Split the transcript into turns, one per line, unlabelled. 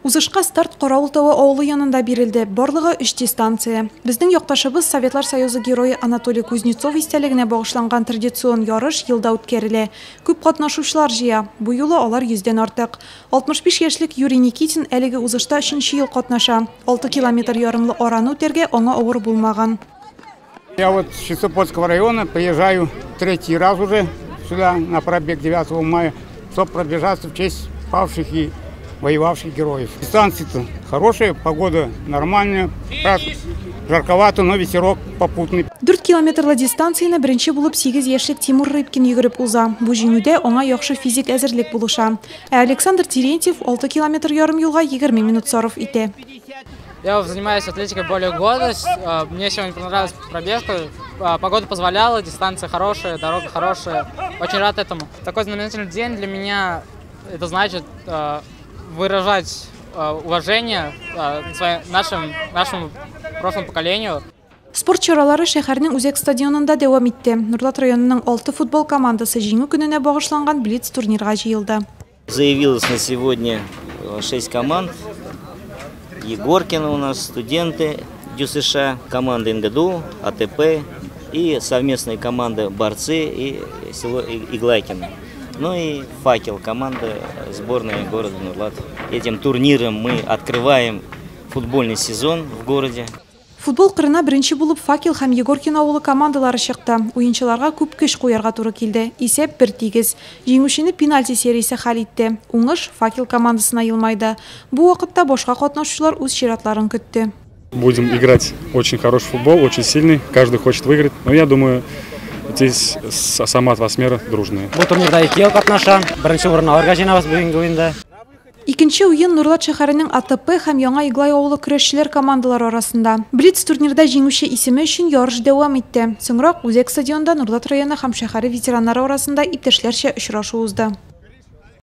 Узышқа старт Қарауылтауы ауылы янында берілді. Барлығы 3 дистанция. Біздің яқташыбыз Советлар Союзы геройы Анатолий Кузнецов истәлігіне бағышланған традицион ярыш елда өткерілі. Көп қатнашушылар жия. Бұл юлы олар 100-ден артық. 65 яшьлек Юрий Никитин әлігі узышта 3-ші ел қатнаша. 6 километр ярымлы ораны өтерге оңа ауыр болмаған.
Я вот с Чистопольского района приезжаю 3-й раз уже сюда на пробег 9 мая, чтобы пробежаться в честь павших и воевавших героев. Дистанция-то хорошая, погода нормальная, жарковато, но ветерок попутный.
4 километрлы дистанцияны бірінші болып 8 яшьлек Тимур Рыбкин йөгереп уза. Бу җиңүдә аңа яхшы физик әзерлек булыша. Александр Терентьев 6 километр ярым юлга 20 минут сарыф итә.
Я занимаюсь атлетикой более года. Мне сегодня понравилась пробежка. Погода позволяла, дистанция хорошая, дорога хорошая. Очень рад этому. Такой знаменательный день для меня, это значит выражать уважение нашему прошлому поколению.
Спорт чаралары шәһәрнең Үзәк стадионында дәвам итте. Нурлат районының 6 футбол командасы җиңү көненә багышланган блиц турнирга җыелды.
Заявилось на сегодня 6 команд. Егоркина у нас, студенты ДЮСШ, команда НГДУ, АТП и совместные команды «Борцы» и село Иглайкино. Ну и «Факел», команда сборной города Нурлат. Этим турниром мы открываем футбольный сезон в городе.
Футбол кырына беренче булып «Факел» һәм Егоркина авылы командалары чыкты. Уенчыларга күп көч куярга туры килде. Исәп 1-8. Җиңүчене пенальти сериясе хәл итте. Уңыш «Факел» командасына елмайды. Бу вакытта башка катнашучылар үз чиратларын көтте.
Будем играть очень хороший футбол, очень сильный. Каждый хочет выиграть. Но я думаю, здесь сама атмосфера дружная.
Бу турнирда 2 ел катнаша. Беренче урынны алырга җыенабыз бүгенге уенда.
Икенче уен Нурлат шәһәренең АТП һәм Яңа Иглай авылы көрәшчеләр командалары арасында. Блиц турнирда җиңүче исеме өчен ярыш дәвам итте. Соңрак Үзәк стадионда Нурлат районы һәм шәһәре ветераннары арасында иптәшләрчә очрашу узды.